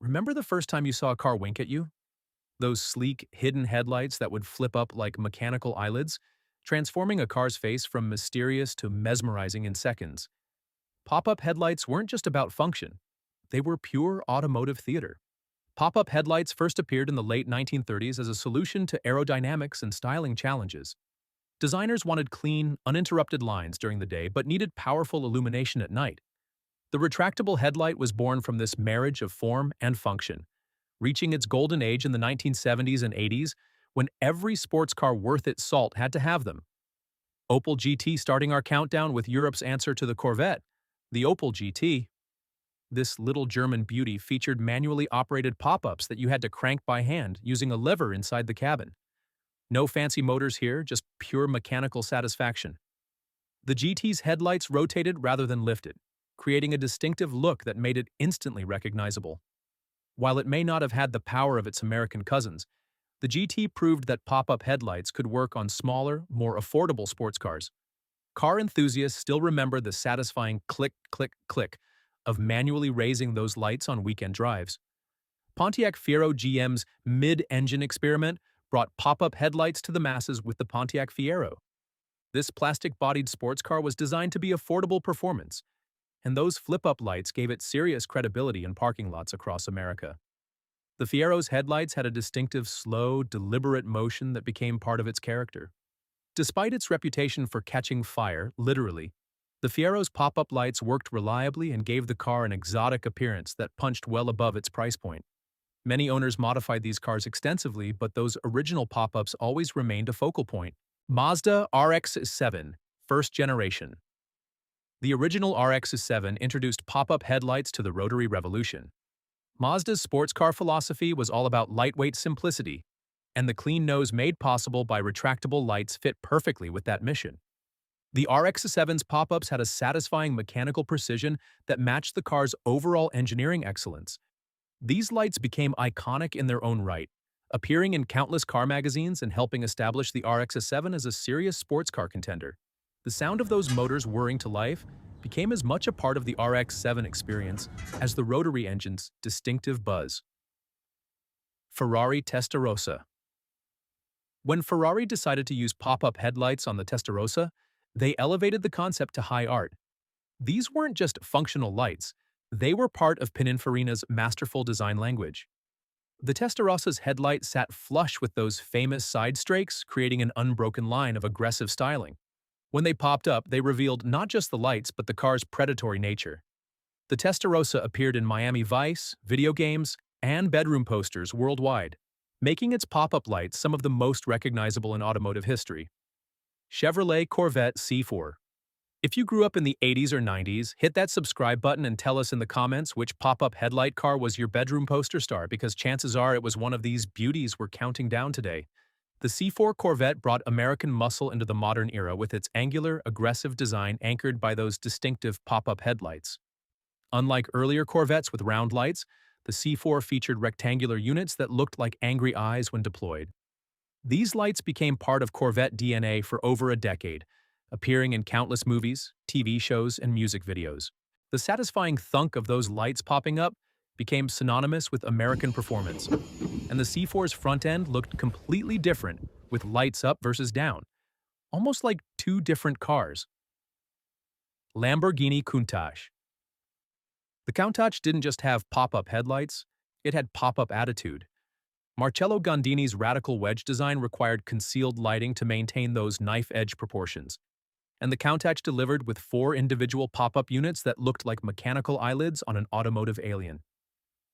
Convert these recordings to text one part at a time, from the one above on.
Remember the first time you saw a car wink at you? Those sleek, hidden headlights that would flip up like mechanical eyelids, transforming a car's face from mysterious to mesmerizing in seconds. Pop-up headlights weren't just about function. They were pure automotive theater. Pop-up headlights first appeared in the late 1930s as a solution to aerodynamics and styling challenges. Designers wanted clean, uninterrupted lines during the day but needed powerful illumination at night. The retractable headlight was born from this marriage of form and function, reaching its golden age in the 1970s and 80s when every sports car worth its salt had to have them. Opel GT starting our countdown with Europe's answer to the Corvette, the Opel GT. This little German beauty featured manually operated pop-ups that you had to crank by hand using a lever inside the cabin. No fancy motors here, just pure mechanical satisfaction. The GT's headlights rotated rather than lifted, creating a distinctive look that made it instantly recognizable. While it may not have had the power of its American cousins, the GT proved that pop-up headlights could work on smaller, more affordable sports cars. Car enthusiasts still remember the satisfying click, click, click of manually raising those lights on weekend drives. Pontiac Fiero GM's mid-engine experiment brought pop-up headlights to the masses with the Pontiac Fiero. This plastic-bodied sports car was designed to be affordable performance, and those flip-up lights gave it serious credibility in parking lots across America. The Fiero's headlights had a distinctive, slow, deliberate motion that became part of its character. Despite its reputation for catching fire, literally, the Fiero's pop-up lights worked reliably and gave the car an exotic appearance that punched well above its price point. Many owners modified these cars extensively, but those original pop-ups always remained a focal point. Mazda RX7, first generation. The original RX7 introduced pop-up headlights to the rotary revolution. Mazda's sports car philosophy was all about lightweight simplicity, and the clean nose made possible by retractable lights fit perfectly with that mission. The RX7's pop-ups had a satisfying mechanical precision that matched the car's overall engineering excellence. These lights became iconic in their own right, appearing in countless car magazines and helping establish the RX7 as a serious sports car contender. The sound of those motors whirring to life became as much a part of the RX7 experience as the rotary engine's distinctive buzz. Ferrari Tessterosa. When Ferrari decided to use pop-up headlights on the Tessterosa, they elevated the concept to high art. These weren't just functional lights, they were part of Pininfarina's masterful design language. The Testarosa's headlight sat flush with those famous side strakes, creating an unbroken line of aggressive styling. When they popped up, they revealed not just the lights but the car's predatory nature. The Testarosa appeared in Miami Vice, video games, and bedroom posters worldwide, making its pop-up lights some of the most recognizable in automotive history. Chevrolet Corvette C4. If you grew up in the 80s or 90s, hit that subscribe button and tell us in the comments which pop-up headlight car was your bedroom poster star, because chances are it was one of these beauties we're counting down today. The C4 Corvette brought American muscle into the modern era with its angular, aggressive design anchored by those distinctive pop-up headlights. Unlike earlier Corvettes with round lights, the C4 featured rectangular units that looked like angry eyes when deployed. These lights became part of Corvette DNA for over a decade, appearing in countless movies, TV shows, and music videos. The satisfying thunk of those lights popping up became synonymous with American performance, and the C4's front end looked completely different with lights up versus down, almost like two different cars. Lamborghini Countach. The Countach didn't just have pop-up headlights, it had pop-up attitude. Marcello Gondini's radical wedge design required concealed lighting to maintain those knife-edge proportions, and the Countach delivered with 4 individual pop-up units that looked like mechanical eyelids on an automotive alien.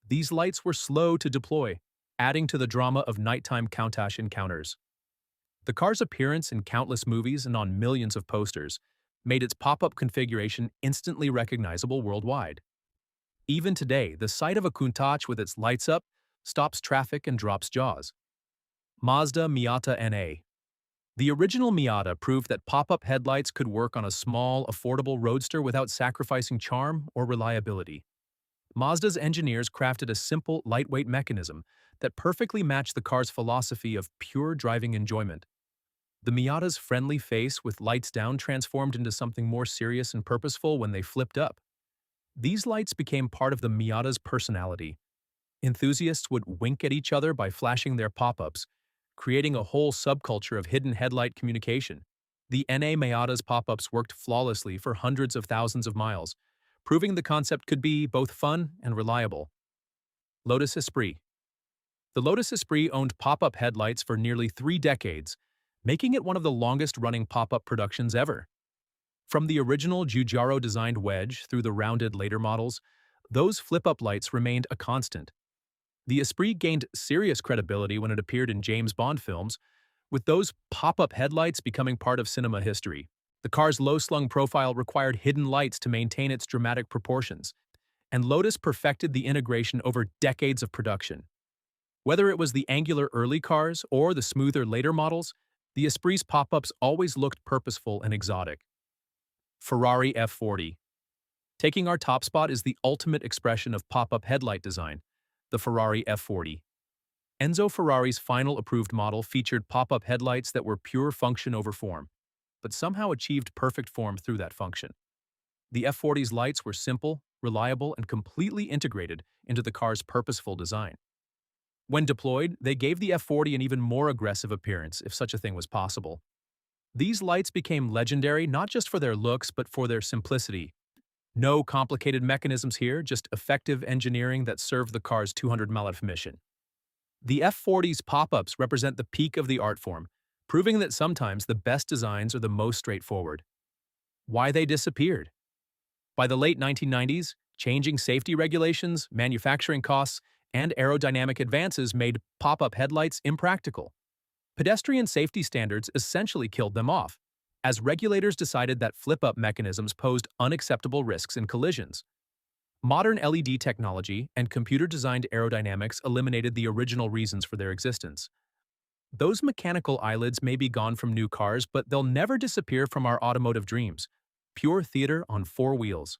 These lights were slow to deploy, adding to the drama of nighttime Countach encounters. The car's appearance in countless movies and on millions of posters made its pop-up configuration instantly recognizable worldwide. Even today, the sight of a Countach with its lights up stops traffic and drops jaws. Mazda Miata NA. The original Miata proved that pop-up headlights could work on a small, affordable roadster without sacrificing charm or reliability. Mazda's engineers crafted a simple, lightweight mechanism that perfectly matched the car's philosophy of pure driving enjoyment. The Miata's friendly face with lights down transformed into something more serious and purposeful when they flipped up. These lights became part of the Miata's personality, Enthusiasts would wink at each other by flashing their pop-ups, creating a whole subculture of hidden headlight communication. The NA Miata's pop-ups worked flawlessly for hundreds of thousands of miles, proving the concept could be both fun and reliable. Lotus Aspri. The Lotus Aspri owned pop-up headlights for nearly 3 decades, making it one of the longest-running pop-up productions ever. From the original Giugiaro-designed wedge through the rounded later models, those flip-up lights remained a constant. The Esprit gained serious credibility when it appeared in James Bond films, with those pop-up headlights becoming part of cinema history. The car's low-slung profile required hidden lights to maintain its dramatic proportions, and Lotus perfected the integration over decades of production. Whether it was the angular early cars or the smoother later models, the Esprit's pop-ups always looked purposeful and exotic. Ferrari F40. Taking our top spot is the ultimate expression of pop-up headlight design, the Ferrari F40. Enzo Ferrari's final approved model featured pop-up headlights that were pure function over form, but somehow achieved perfect form through that function. The F40's lights were simple, reliable, and completely integrated into the car's purposeful design. When deployed, they gave the F40 an even more aggressive appearance, if such a thing was possible. These lights became legendary not just for their looks, but for their simplicity. No complicated mechanisms here, just effective engineering that served the car's 200-mile mission. The F40's pop-ups represent the peak of the art form, proving that sometimes the best designs are the most straightforward. Why they disappeared? By the late 1990s, changing safety regulations, manufacturing costs, and aerodynamic advances made pop-up headlights impractical. Pedestrian safety standards essentially killed them off, as regulators decided that flip-up mechanisms posed unacceptable risks in collisions. Modern LED technology and computer-designed aerodynamics eliminated the original reasons for their existence. Those mechanical eyelids may be gone from new cars, but they'll never disappear from our automotive dreams. Pure theater on 4 wheels.